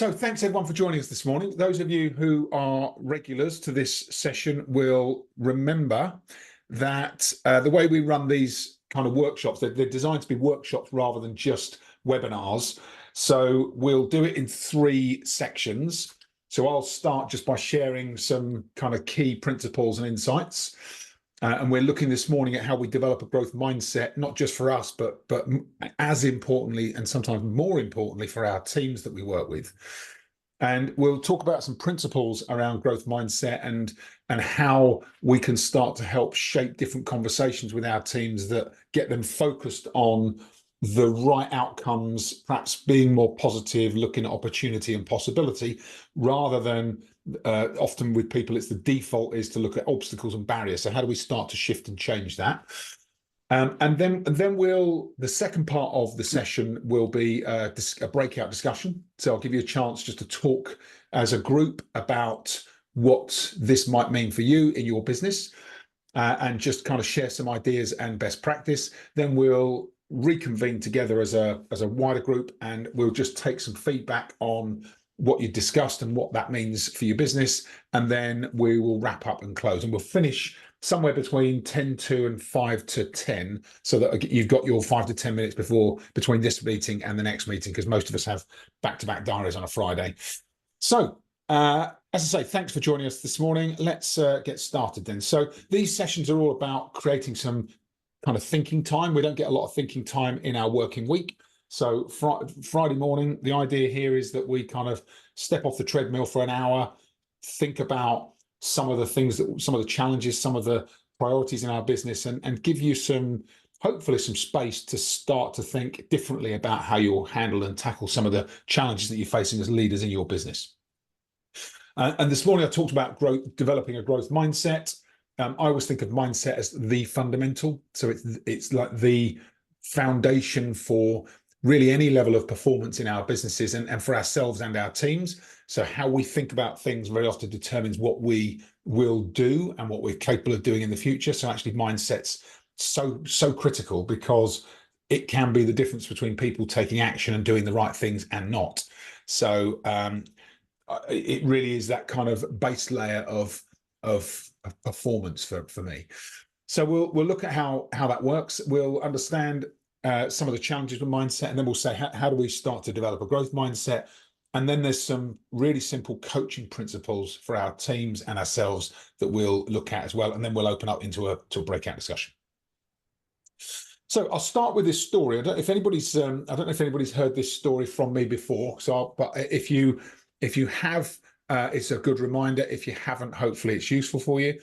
So thanks everyone for joining us this morning. Those of you who are regulars to this session will remember that the way we run these kind of workshops, they're designed to be workshops rather than just webinars. So we'll do it in 3 sections. So I'll start just by sharing some kind of key principles and insights. And we're looking this morning at how we develop a growth mindset, not just for us, but as importantly, and sometimes more importantly, for our teams that we work with. And we'll talk about some principles around growth mindset and how we can start to help shape different conversations with our teams that get them focused on the right outcomes, perhaps being more positive, looking at opportunity and possibility, rather than often with people, it's the default is to look at obstacles and barriers. So how do we start to shift and change that? And then the second part of the session will be a breakout discussion. So I'll give you a chance just to talk as a group about what this might mean for you in your business, and just kind of share some ideas and best practice. Then we'll reconvene together as a wider group, and we'll just take some feedback on what you discussed and what that means for your business. And then we will wrap up and close, and we'll finish somewhere between 10 to and 5 to 10, so that you've got your 5 to 10 minutes between this meeting and the next meeting, because most of us have back-to-back diaries on a Friday. So as I say, thanks for joining us this morning. Let's get started then. So these sessions are all about creating some kind of thinking time. We don't get a lot of thinking time in our working week. So Friday morning, the idea here is that we kind of step off the treadmill for an hour, think about some of the things, some of the challenges, some of the priorities in our business, and give you hopefully some space to start to think differently about how you'll handle and tackle some of the challenges that you're facing as leaders in your business. And this morning I talked about developing a growth mindset. I always think of mindset as the fundamental. So it's like the foundation for really any level of performance in our businesses and for ourselves and our teams. So how we think about things very often determines what we will do and what we're capable of doing in the future. So actually mindset's so critical, because it can be the difference between people taking action and doing the right things and not. So it really is that kind of base layer of performance for me. So we'll look at how that works. We'll understand some of the challenges with mindset, and then we'll say how do we start to develop a growth mindset. And then there's some really simple coaching principles for our teams and ourselves that we'll look at as well, and then we'll open up into a breakout discussion. So I'll start with this story. I don't know if anybody's heard this story from me before. But if you have, it's a good reminder. If you haven't, hopefully it's useful for you.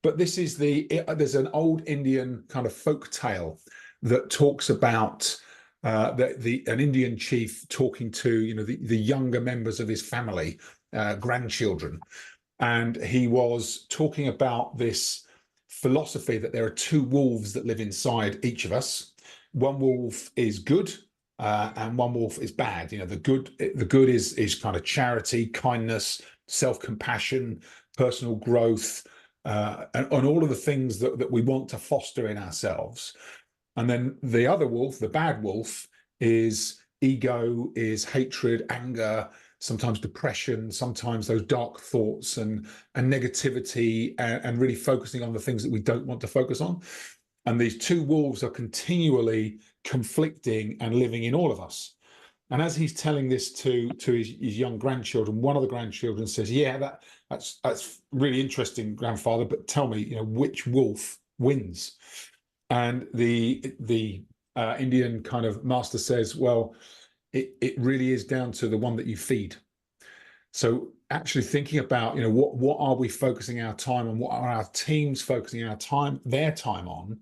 But this is there's an old Indian kind of folk tale that talks about an Indian chief talking to the younger members of his family, grandchildren, and he was talking about this philosophy that there are 2 wolves that live inside each of us. One wolf is good, and one wolf is bad. The good is kind of charity, kindness, self-compassion, personal growth, and all of the things that we want to foster in ourselves. And then the other wolf, the bad wolf, is ego, is hatred, anger, sometimes depression, sometimes those dark thoughts and negativity, and really focusing on the things that we don't want to focus on. And these 2 wolves are continually conflicting and living in all of us. And as he's telling this to his young grandchildren, one of the grandchildren says, "Yeah, that's really interesting, grandfather, but tell me, which wolf wins?" And the Indian kind of master says, "Well, it really is down to the one that you feed." So actually thinking about, what are we focusing our time on? What are our teams focusing their time on,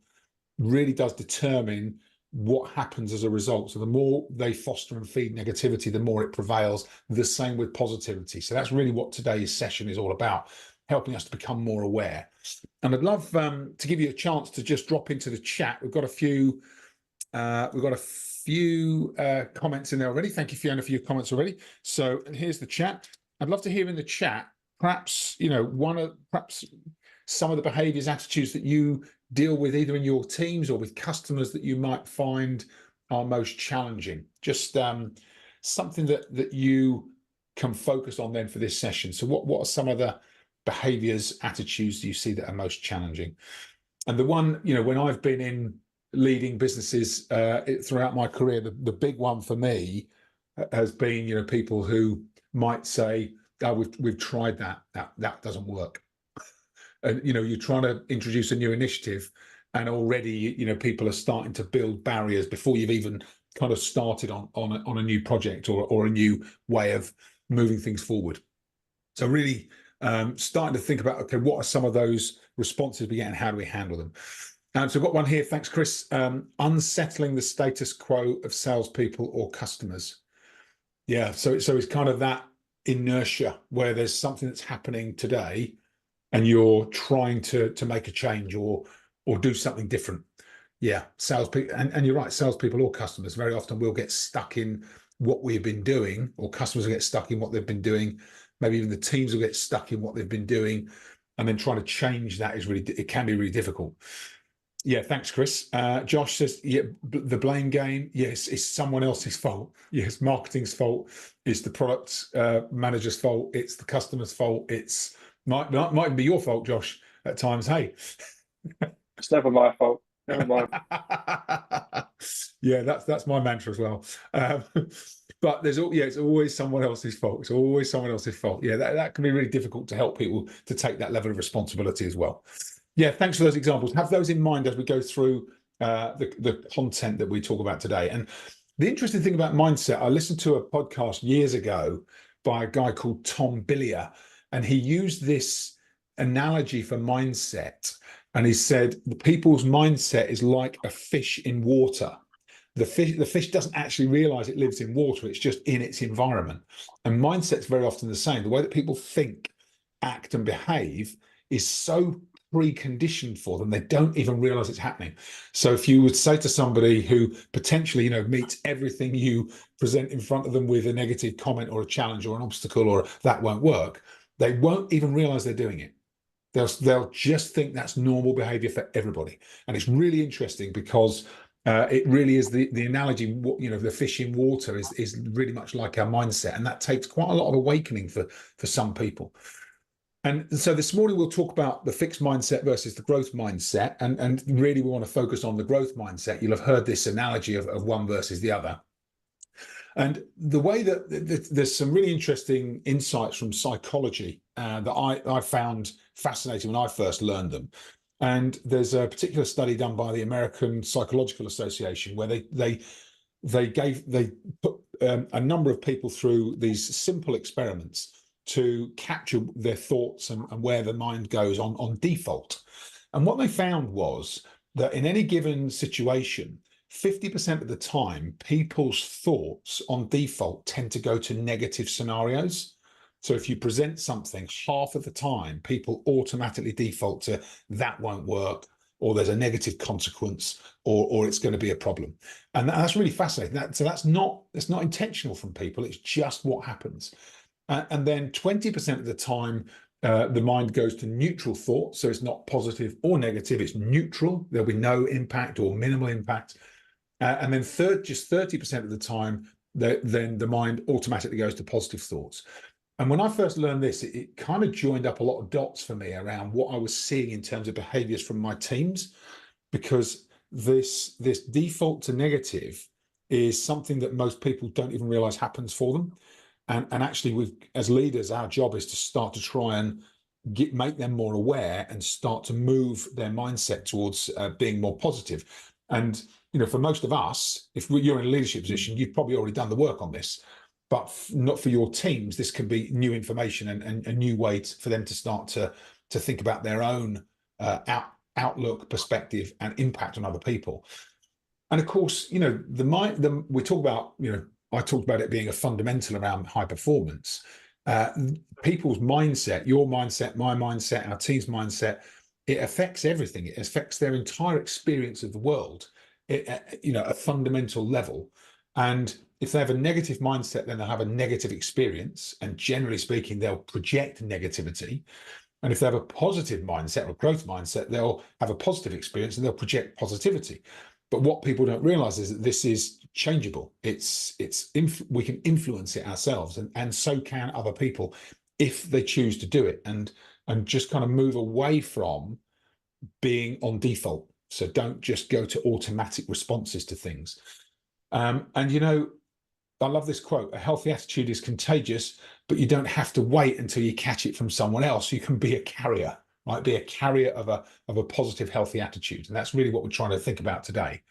really does determine what happens as a result. So the more they foster and feed negativity, the more it prevails. The same with positivity. So that's really what today's session is all about, helping us to become more aware. And I'd love to give you a chance to just drop into the chat. We've got a few comments in there already. Thank you, Fiona, for your comments already. So here's the chat. I'd love to hear in the chat, perhaps perhaps some of the behaviors, attitudes that you deal with either in your teams or with customers that you might find are most challenging. Just something that you can focus on then for this session. So what are some of the behaviors, attitudes do you see that are most challenging? And the one, when I've been in leading businesses throughout my career, the big one for me has been, people who might say, "Oh, we've tried that doesn't work." And you're trying to introduce a new initiative, and already people are starting to build barriers before you've even kind of started on a new project or a new way of moving things forward. So really starting to think about, okay, what are some of those responses we get and how do we handle them? So I've got one here. Thanks, Chris. Unsettling the status quo of salespeople or customers. Yeah, so it's kind of that inertia where there's something that's happening today and you're trying to make a change or do something different. Yeah, salespeople, and you're right, salespeople or customers very often will get stuck in what we've been doing, or customers will get stuck in what they've been doing. Maybe even the teams will get stuck in what they've been doing, and then trying to change that it can be really difficult. Yeah, thanks, Chris. Josh says, yeah, the blame game. Yes, it's someone else's fault. Yes, marketing's fault. It's the product manager's fault. It's the customer's fault. It's might be your fault, Josh, at times. Hey, It's never my fault. Never mind. Yeah, that's my mantra as well. But it's always someone else's fault. It's always someone else's fault. Yeah, that can be really difficult to help people to take that level of responsibility as well. Yeah, thanks for those examples. Have those in mind as we go through the content that we talk about today. And the interesting thing about mindset, I listened to a podcast years ago by a guy called Tom Billier, and he used this analogy for mindset. And he said the people's mindset is like a fish in water. The fish doesn't actually realize it lives in water. It's just in its environment. And mindset's very often the same. The way that people think, act, and behave is so preconditioned for them, they don't even realize it's happening. So if you would say to somebody who potentially, meets everything you present in front of them with a negative comment or a challenge or an obstacle or that won't work, they won't even realize they're doing it. They'll just think that's normal behavior for everybody. And it's really interesting because it really is the analogy, the fish in water is really much like our mindset. And that takes quite a lot of awakening for some people. And so this morning we'll talk about the fixed mindset versus the growth mindset. And really we want to focus on the growth mindset. You'll have heard this analogy of one versus the other. And the way that there's some really interesting insights from psychology that I found fascinating when I first learned them. And there's a particular study done by the American Psychological Association where they put a number of people through these simple experiments to capture their thoughts and where the mind goes on default. And what they found was that in any given situation, 50% of the time, people's thoughts on default tend to go to negative scenarios. So if you present something, half of the time, people automatically default to that won't work, or there's a negative consequence, or it's going to be a problem. And that's really fascinating. So that's not intentional from people. It's just what happens. And then 20% of the time, the mind goes to neutral thought. So it's not positive or negative. It's neutral. There'll be no impact or minimal impact. And then just 30% of the time, then the mind automatically goes to positive thoughts. And when I first learned this, it kind of joined up a lot of dots for me around what I was seeing in terms of behaviors from my teams, because this default to negative is something that most people don't even realize happens for them. And actually, as leaders, our job is to start to try and make them more aware and start to move their mindset towards being more positive. And for most of us, if you're in a leadership position, you've probably already done the work on this. But not for your teams, this can be new information and a new way for them to start to think about their own outlook, perspective, and impact on other people. And of course, the mind. We talk about, I talked about it being a fundamental around high performance. People's mindset, your mindset, my mindset, our team's mindset, it affects everything. It affects their entire experience of the world, a fundamental level. And if they have a negative mindset, then they'll have a negative experience. And generally speaking, they'll project negativity. And if they have a positive mindset or growth mindset, they'll have a positive experience and they'll project positivity. But what people don't realize is that this is changeable. We can influence it ourselves, and so can other people if they choose to do it, and just kind of move away from being on default. So don't just go to automatic responses to things. And you know, I love this quote: a healthy attitude is contagious, but you don't have to wait until you catch it from someone else. You can be a carrier, right? Be a carrier of a positive, healthy attitude. And that's really what we're trying to think about today.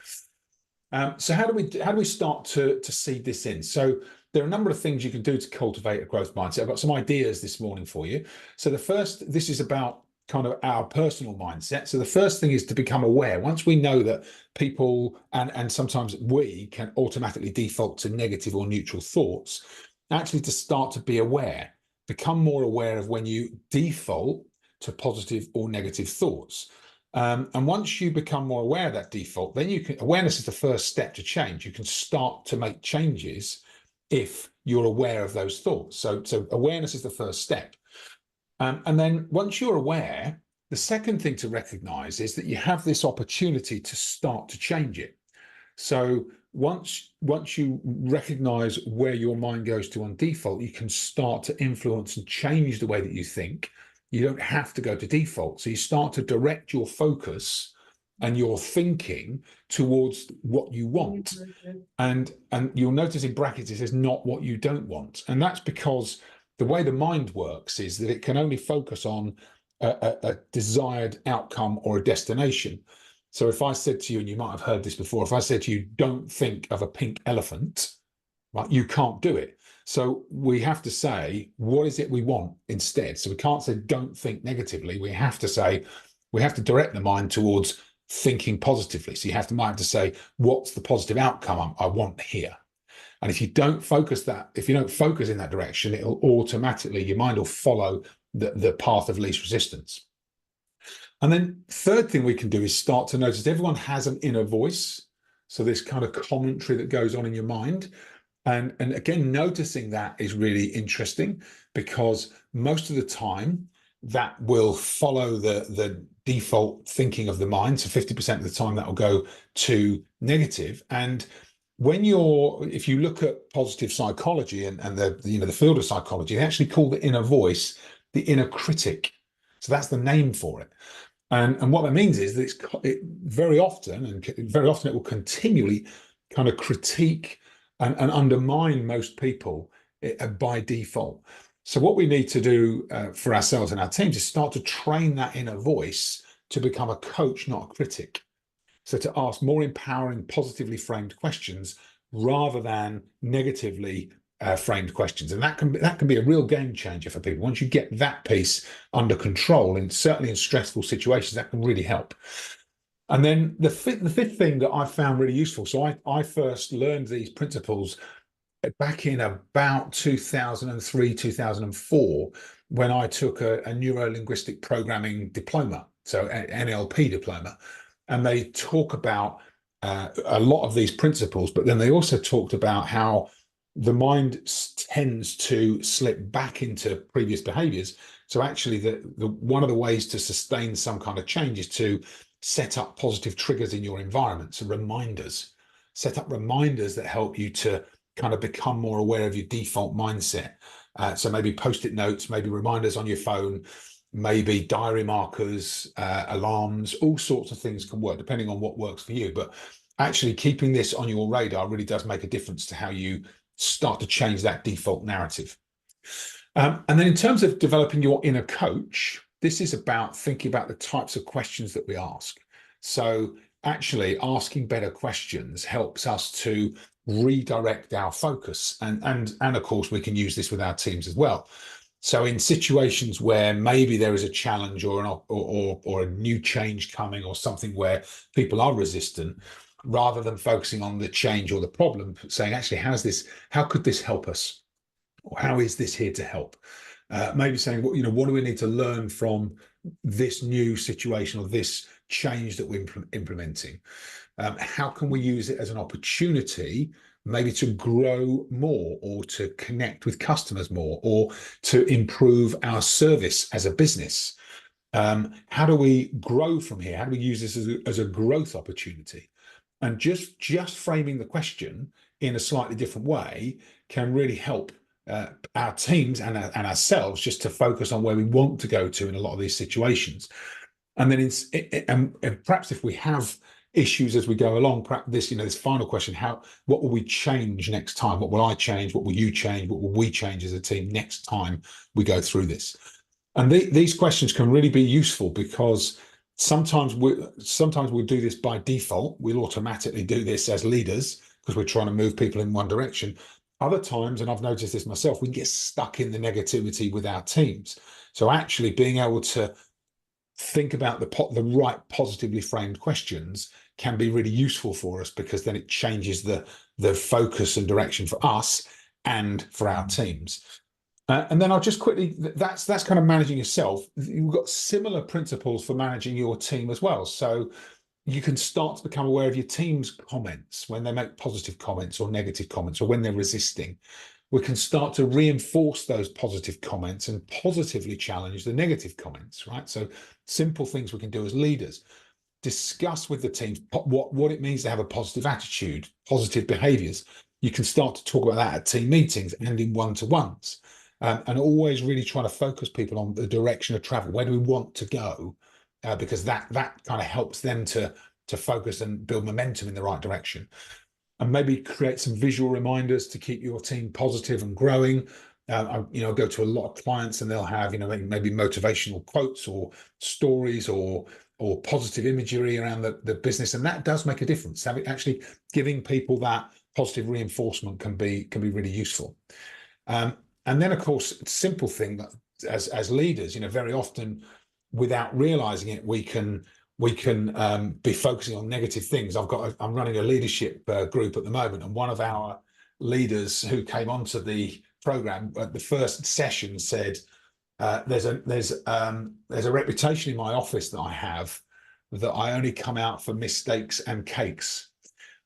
So how do we start to seed this in? So there are a number of things you can do to cultivate a growth mindset. I've got some ideas this morning for you. So this is about kind of our personal mindset. So the first thing is to become aware. Once we know that people and sometimes we can automatically default to negative or neutral thoughts, actually to start to be aware, become more aware of when you default to positive or negative thoughts. And once you become more aware of that default, then awareness is the first step to change. You can start to make changes if you're aware of those thoughts. So awareness is the first step. And then once you're aware, the second thing to recognize is that you have this opportunity to start to change it. So once you recognize where your mind goes to on default, you can start to influence and change the way that you think. You don't have to go to default. So you start to direct your focus and your thinking towards what you want. And you'll notice in brackets it says not what you don't want. And that's because the way the mind works is that it can only focus on a desired outcome or a destination. So if I said to you, and you might have heard this before, if I said to you, don't think of a pink elephant, right, you can't do it. So we have to say, what is it we want instead? So we can't say, don't think negatively. We have to direct the mind towards thinking positively. So might have to say, what's the positive outcome I want here? And if you don't focus in that direction, it'll automatically, your mind will follow the path of least resistance. And then third thing we can do is start to notice everyone has an inner voice. So this kind of commentary that goes on in your mind. And again, noticing that is really interesting, because most of the time that will follow the default thinking of the mind. So 50% of the time that will go to negative. And if you look at positive psychology and the field of psychology, they actually call the inner voice the inner critic. So that's the name for it. And what that means is that very often it will continually kind of critique and undermine most people by default. So what we need to do for ourselves and our teams is start to train that inner voice to become a coach, not a critic. So to ask more empowering, positively framed questions rather than negatively framed questions. And that can be a real game changer for people. Once you get that piece under control, and certainly in stressful situations, that can really help. And then the fifth thing that I found really useful. So I first learned these principles back in about 2003, 2004, when I took a neuro-linguistic programming diploma, so an NLP diploma. And they talk about a lot of these principles, but then they also talked about how the mind tends to slip back into previous behaviors. So actually, one of the ways to sustain some kind of change is to set up positive triggers in your environment. So set up reminders that help you to kind of become more aware of your default mindset. So maybe post-it notes, maybe reminders on your phone, maybe diary markers, alarms, all sorts of things can work depending on what works for you. But actually keeping this on your radar really does make a difference to how you start to change that default narrative. And then in terms of developing your inner coach, this is about thinking about the types of questions that we ask. So actually asking better questions helps us to redirect our focus. And of course, we can use this with our teams as well. So in situations where maybe there is a challenge or a new change coming, or something where people are resistant, rather than focusing on the change or the problem, saying, actually, how could this help us? Or how is this here to help? Maybe saying, what do we need to learn from this new situation or this change that we're implementing? How can we use it as an opportunity, maybe to grow more, or to connect with customers more, or to improve our service as a business? How do we grow from here? How do we use this as a growth opportunity? And just framing the question in a slightly different way can really help our teams and ourselves just to focus on where we want to go to in a lot of these situations. And then and perhaps if we have issues as we go along, perhaps this final question, what will we change next time? What will I change? What will you change? What will we change as a team next time we go through this? And these questions can really be useful, because sometimes we'll do this by default. We'll automatically do this as leaders because we're trying to move people in one direction. Other times, and I've noticed this myself, we can get stuck in the negativity with our teams. So actually being able to think about the right positively framed questions can be really useful for us, because then it changes the focus and direction for us and for our teams. And then I'll just quickly, that's kind of managing yourself. You've got similar principles for managing your team as well. So you can start to become aware of your team's comments when they make positive comments or negative comments, or when they're resisting. We can start to reinforce those positive comments and positively challenge the negative comments, right? So simple things we can do as leaders. Discuss with the team what it means to have a positive attitude, positive behaviors. You can start to talk about that at team meetings and in one-to-ones. And always really trying to focus people on the direction of travel. Where do we want to go? Because that kind of helps them to focus and build momentum in the right direction. And maybe create some visual reminders to keep your team positive and growing. I go to a lot of clients and they'll have, maybe motivational quotes or stories or positive imagery around the business, and that does make a difference. Actually giving people that positive reinforcement can be really useful. And then, of course, simple thing that as leaders, very often without realizing it, we can be focusing on negative things. I'm running a leadership group at the moment, and one of our leaders who came onto the program at the first session said, "There's a reputation in my office that I have that I only come out for mistakes and cakes."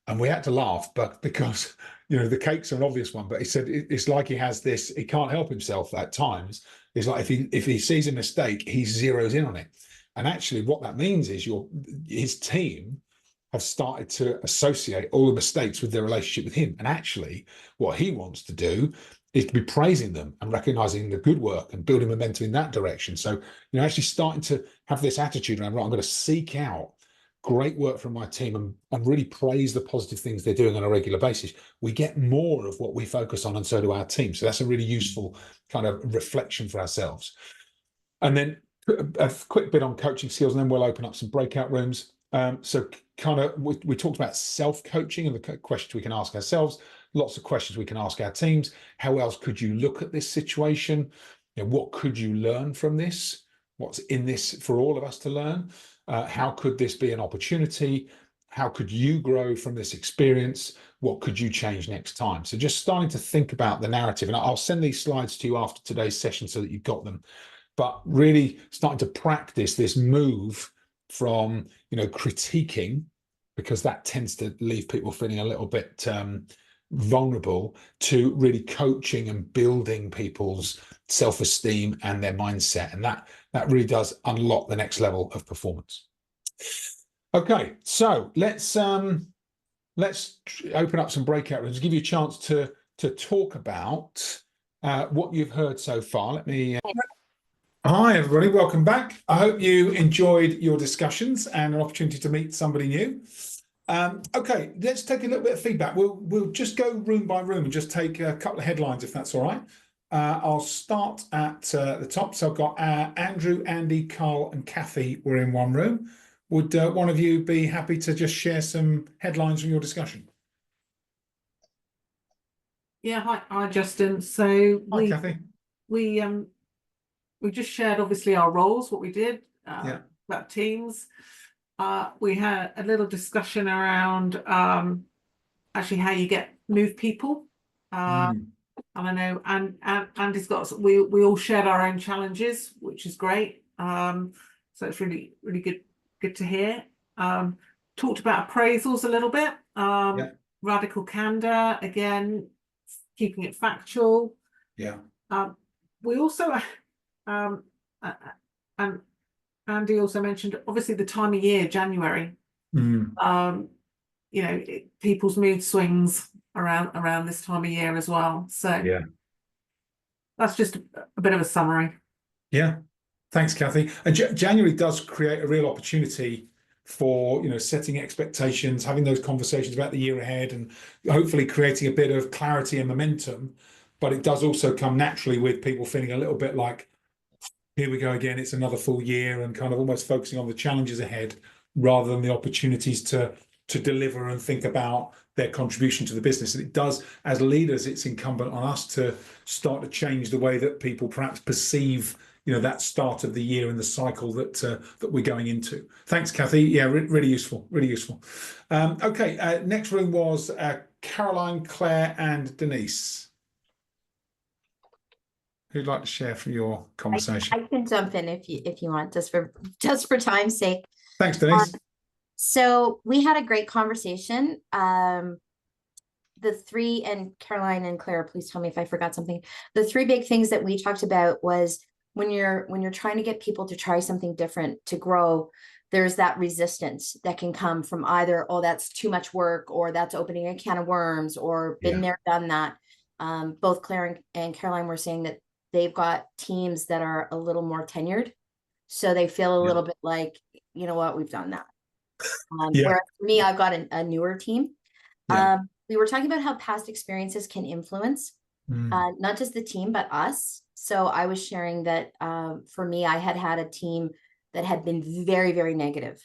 And we had to laugh, but because the cakes are an obvious one, but he said it's like he has this, he can't help himself at times. It's like if he sees a mistake, he zeroes in on it. And actually what that means is his team have started to associate all the mistakes with their relationship with him. And actually what he wants to do is to be praising them and recognizing the good work and building momentum in that direction. So, actually starting to have this attitude around, right, I'm going to seek out great work from my team and really praise the positive things they're doing on a regular basis. We get more of what we focus on, and so do our team. So that's a really useful kind of reflection for ourselves. And then a quick bit on coaching skills, and then we'll open up some breakout rooms. So kind of we talked about self-coaching and the questions we can ask ourselves, lots of questions we can ask our teams. How else could you look at this situation? What could you learn from this? What's in this for all of us to learn? How could this be an opportunity? How could you grow from this experience? What could you change next time? So just starting to think about the narrative, and I'll send these slides to you after today's session so that you've got them. But really starting to practice this move from, critiquing, because that tends to leave people feeling a little bit vulnerable, to really coaching and building people's self-esteem and their mindset. And that really does unlock the next level of performance. Okay, so let's open up some breakout rooms, give you a chance to talk about what you've heard so far. Hi, everybody. Welcome back. I hope you enjoyed your discussions and an opportunity to meet somebody new. Okay, let's take a little bit of feedback. We'll just go room by room and just take a couple of headlines, if that's all right. I'll start at the top. So I've got Andrew, Andy, Carl, and Kathy were in one room. Would one of you be happy to just share some headlines from your discussion? Yeah, hi, Justin. So Hi, Kathy. we just shared obviously our roles, what we did about teams. We had a little discussion around actually how you move people. And I know Andy's got, we all shared our own challenges, which is great. So it's really good to hear. Talked about appraisals a little bit. Radical candor, again, keeping it factual. We also and Andy also mentioned obviously the time of year, January. you know, people's mood swings around this time of year as well. So Yeah. that's just a bit of a summary. Yeah. Thanks, Kathy. And January does create a real opportunity for, you know, setting expectations, having those conversations about the year ahead, and hopefully creating a bit of clarity and momentum. But it does also come naturally with people feeling a little bit like, here we go again, it's another full year, and kind of almost focusing on the challenges ahead rather than the opportunities to deliver and think about their contribution to the business. And it does, as leaders, it's incumbent on us to start to change the way that people perhaps perceive, you know, that start of the year and the cycle that that we're going into. Thanks, Kathy. Yeah, really useful, really useful. Okay, next room was Caroline, Claire, and Denise. Who'd like to share from your conversation? I can jump in if you want, just for time's sake. Thanks, Denise. So we had a great conversation. The three, and Caroline and Claire, please tell me if I forgot something. The three big things that we talked about was when you're trying to get people to try something different, to grow, there's that resistance that can come from either, oh, that's too much work, or that's opening a can of worms, or been there, done that. Both Claire and Caroline were saying that they've got teams that are a little more tenured, so they feel a little bit like, you know what, we've done that. Whereas for me, I've got a newer team. We were talking about how past experiences can influence not just the team, but us. So I was sharing that for me, I had a team that had been very, very negative.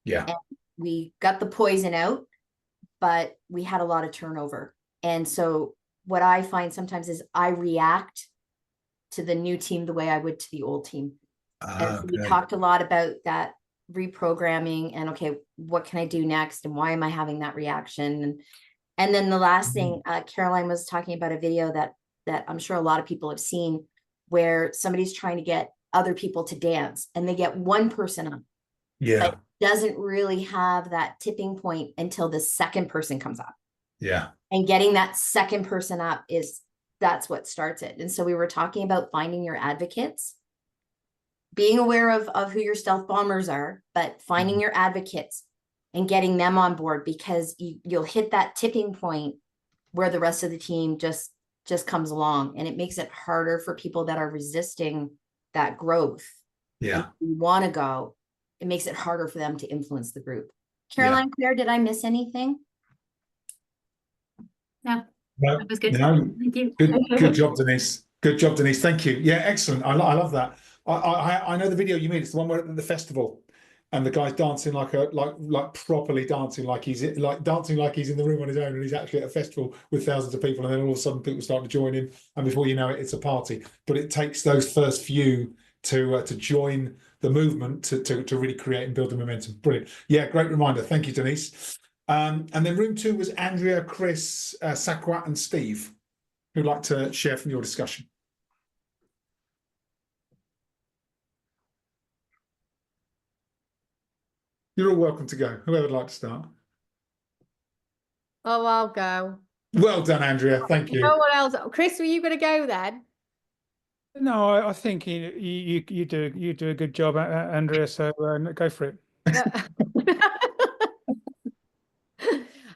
And we got the poison out, but we had a lot of turnover. And so what I find sometimes is I react to the new team the way I would to the old team. And so we talked a lot about that reprogramming and, okay, what can I do next? And why am I having that reaction? And then the last thing, Caroline was talking about a video that I'm sure a lot of people have seen, where somebody's trying to get other people to dance and they get one person up. But doesn't really have that tipping point until the second person comes up. And getting that second person up that's what starts it. And so we were talking about finding your advocates, being aware of who your stealth bombers are, but finding your advocates and getting them on board, because you'll hit that tipping point where the rest of the team just comes along, and it makes it harder for people that are resisting that growth. If you want to go, it makes it harder for them to influence the group. Caroline, Claire, did I miss anything? No. No, that was good. no. Thank you. Good job, Denise. Good job, Denise. Thank you. Yeah, excellent. I love that. I know the video you mean. It's the one where at the festival, and the guy's dancing like properly dancing, like he's in the room on his own, and he's actually at a festival with thousands of people, and then all of a sudden people start to join him, and before you know it, it's a party. But it takes those first few to join the movement to really create and build the momentum. Brilliant. Yeah, great reminder. Thank you, Denise. And then room 2 was Andrea, Chris, Sakwat, and Steve, who'd like to share from your discussion. You're all welcome to go. Whoever would like to start. Oh, I'll go. Well done, Andrea. Thank you. No one else. Chris, were you going to go then? No, I think you do a good job, Andrea. So go for it.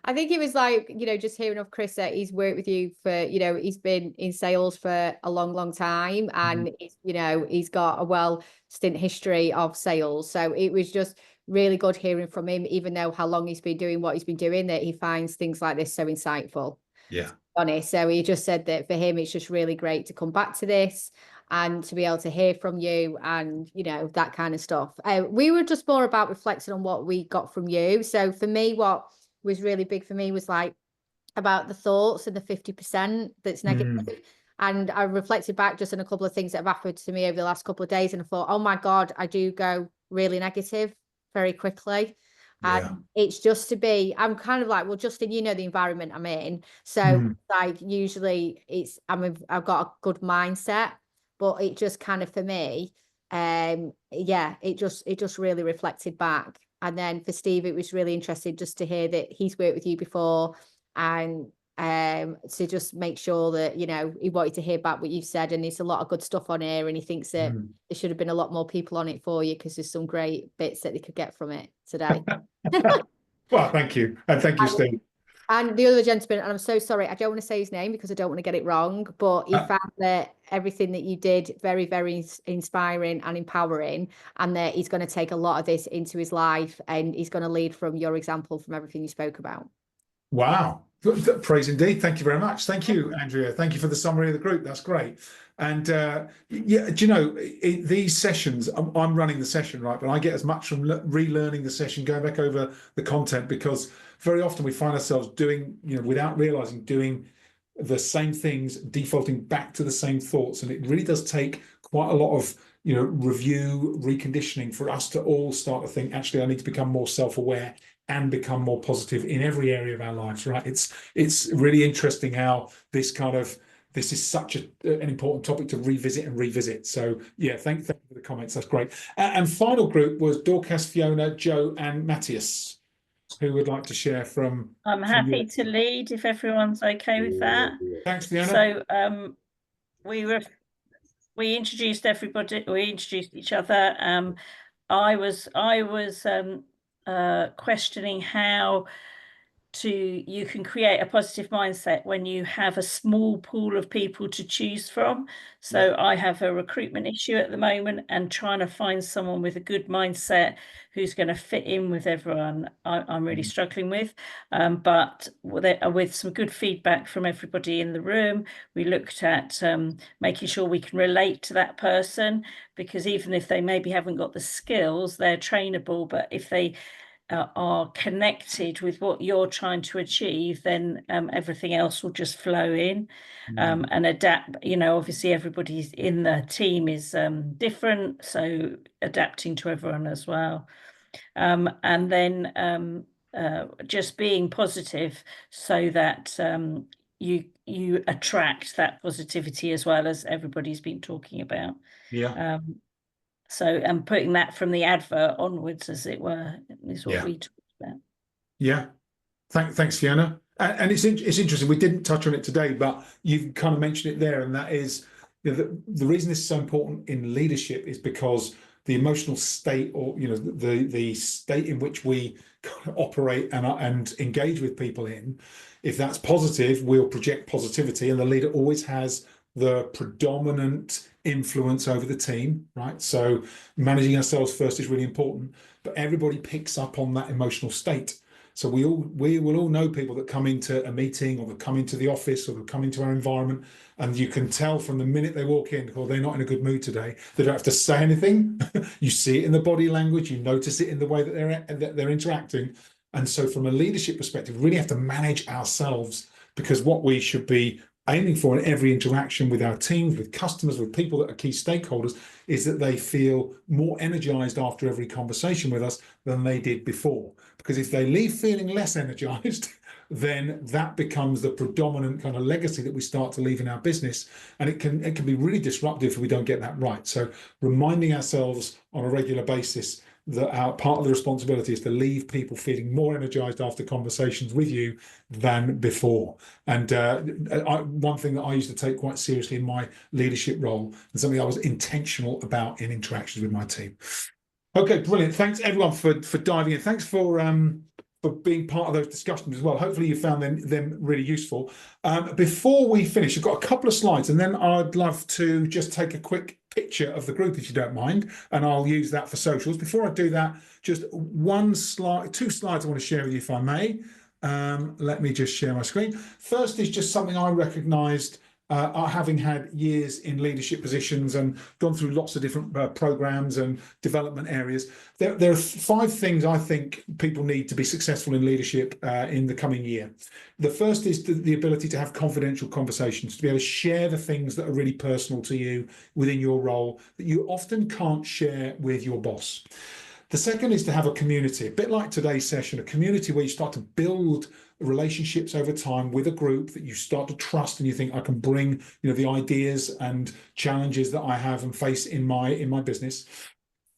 I think it was like, you know, just hearing of Chris that he's worked with you for, you know, he's been in sales for a long time, and you know, he's got a stint history of sales. So it was just really good hearing from him, even though how long he's been doing what he's been doing, that he finds things like this so insightful. Honest. So he just said that for him, it's just really great to come back to this and to be able to hear from you, and, you know, that kind of stuff. We were just more about reflecting on what we got from you. So for me, what was really big for me was like about the thoughts and the 50% that's negative. And I reflected back just on a couple of things that have happened to me over the last couple of days, and I thought, oh my God, I do go really negative very quickly. And it's just I'm kind of like, well, Justin, you know, the environment I'm in. So like, usually I've got a good mindset, but it just kind of, for me, it just really reflected back. And then for Steve, it was really interesting just to hear that he's worked with you before, and to just make sure that, you know, he wanted to hear back what you've said, and there's a lot of good stuff on here, and he thinks that there should have been a lot more people on it for you, because there's some great bits that they could get from it today. Well, thank you. And thank you, Steve. And the other gentleman, and I'm so sorry, I don't want to say his name because I don't want to get it wrong, but he found that everything that you did very, very inspiring and empowering, and that he's going to take a lot of this into his life, and he's going to lead from your example, from everything you spoke about. Wow. Praise indeed. Thank you very much. Thank you, Andrea. Thank you for the summary of the group. That's great. And yeah, do you know, these sessions, I'm running the session, right? But I get as much from relearning the session, going back over the content, because very often we find ourselves doing, you know, without realizing, doing the same things, defaulting back to the same thoughts. And it really does take quite a lot of, you know, review, reconditioning for us to all start to think, actually, I need to become more self-aware and become more positive in every area of our lives, right? It's really interesting how this is such an important topic to revisit. So yeah, thank you for the comments. That's great. And final group was Dorcas, Fiona, Joe, and Matthias. Who would like to share from? I'm happy to lead if everyone's okay with that. Thanks, Fiona. So we introduced everybody. We introduced each other. I was questioning how you can create a positive mindset when you have a small pool of people to choose from. So yeah. I have a recruitment issue at the moment, and trying to find someone with a good mindset who's going to fit in with everyone, I'm really struggling with. But with some good feedback from everybody in the room, we looked at making sure we can relate to that person, because even if they maybe haven't got the skills, they're trainable. But if they are connected with what you're trying to achieve, then everything else will just flow in and adapt. You know, obviously everybody's in the team is different, so adapting to everyone as well. And then just being positive so that you attract that positivity as well, as everybody's been talking about. Yeah. So, and putting that from the advert onwards, as it were, is what we talked about. Yeah. Thanks, Fiona. And it's interesting. We didn't touch on it today, but you've kind of mentioned it there, and that is, you know, the reason this is so important in leadership is because the emotional state, or you know, the state in which we operate and engage with people in, if that's positive, we'll project positivity, and the leader always has the predominant influence over the team, right? So managing ourselves first is really important, but everybody picks up on that emotional state. So we will all know people that come into a meeting, or that come into the office, or that come into our environment, and you can tell from the minute they walk in, oh, they're not in a good mood today. They don't have to say anything. You see it in the body language, you notice it in the way that they're interacting. And so from a leadership perspective, we really have to manage ourselves, because what we should be aiming for in every interaction with our teams, with customers, with people that are key stakeholders, is that they feel more energized after every conversation with us than they did before. Because if they leave feeling less energized, then that becomes the predominant kind of legacy that we start to leave in our business, and it can be really disruptive if we don't get that right. So reminding ourselves on a regular basis that our part of the responsibility is to leave people feeling more energized after conversations with you than before. And one thing that I used to take quite seriously in my leadership role, and something I was intentional about in interactions with my team. Okay, brilliant. Thanks everyone for diving in. Thanks for being part of those discussions as well. Hopefully you found them really useful. Before we finish, I've got a couple of slides, and then I'd love to just take a quick picture of the group, if you don't mind, and I'll use that for socials. Before I do that, just two slides I want to share with you, if I may. Let me just share my screen. First is just something I recognized having had years in leadership positions and gone through lots of different programs and development areas. There are 5 things I think people need to be successful in leadership in the coming year. The first is the ability to have confidential conversations, to be able to share the things that are really personal to you within your role that you often can't share with your boss. The second is to have a community, a bit like today's session, a community where you start to build relationships over time with a group that you start to trust, and you think, I can bring, you know, the ideas and challenges that I have and face in my business.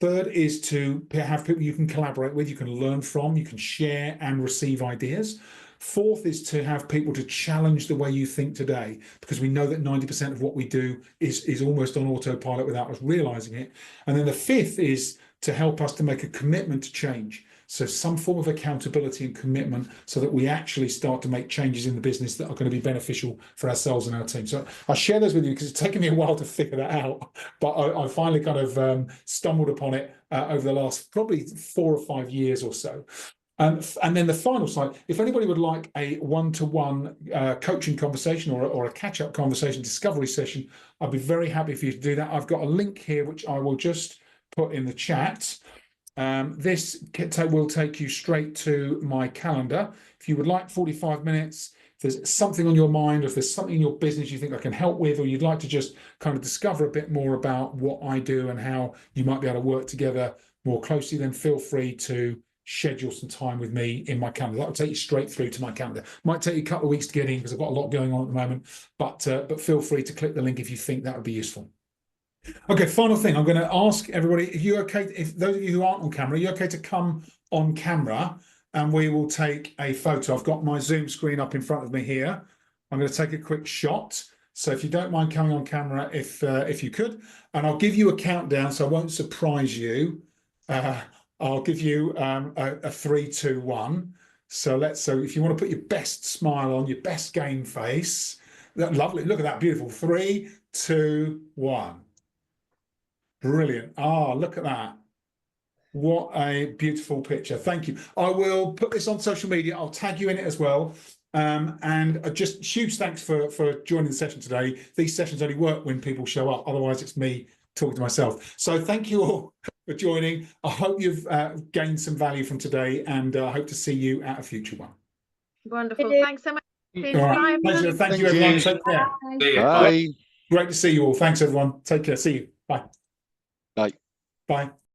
Third is to have people you can collaborate with, you can learn from, you can share and receive ideas. Fourth is to have people to challenge the way you think today, because we know that 90% of what we do is almost on autopilot without us realizing it. And then the fifth is to help us to make a commitment to change. So some form of accountability and commitment so that we actually start to make changes in the business that are going to be beneficial for ourselves and our team. So I share those with you because it's taken me a while to figure that out, but I finally kind of stumbled upon it over the last probably 4 or 5 years or so. And then the final slide, if anybody would like a one-to-one coaching conversation or a catch-up conversation, discovery session, I'd be very happy for you to do that. I've got a link here, which I will just put in the chat. This will take you straight to my calendar. If you would like 45 minutes, if there's something on your mind, or if there's something in your business you think I can help with, or you'd like to just kind of discover a bit more about what I do and how you might be able to work together more closely, then feel free to schedule some time with me in my calendar. That will take you straight through to my calendar. Might take you a couple of weeks to get in because I've got a lot going on at the moment, but feel free to click the link if you think that would be useful. Okay, final thing. I'm going to ask everybody, if you're okay, if those of you who aren't on camera, are you okay to come on camera and we will take a photo? I've got my Zoom screen up in front of me here. I'm going to take a quick shot. So if you don't mind coming on camera, if you could, and I'll give you a countdown so I won't surprise you. I'll give you a 3, 2, 1. So if you want to put your best smile on, your best game face, that lovely. Look at that, beautiful. 3, 2, 1. Brilliant. Ah, look at that. What a beautiful picture. Thank you. I will put this on social media. I'll tag you in it as well. And just huge thanks for joining the session today. These sessions only work when people show up. Otherwise, it's me talking to myself. So thank you all for joining. I hope you've gained some value from today, and I hope to see you at a future one. Wonderful. Thanks so much. All right. Pleasure. Thank you, everyone. Take care. Bye. Great to see you all. Thanks, everyone. Take care. See you. Bye. Bye. Bye.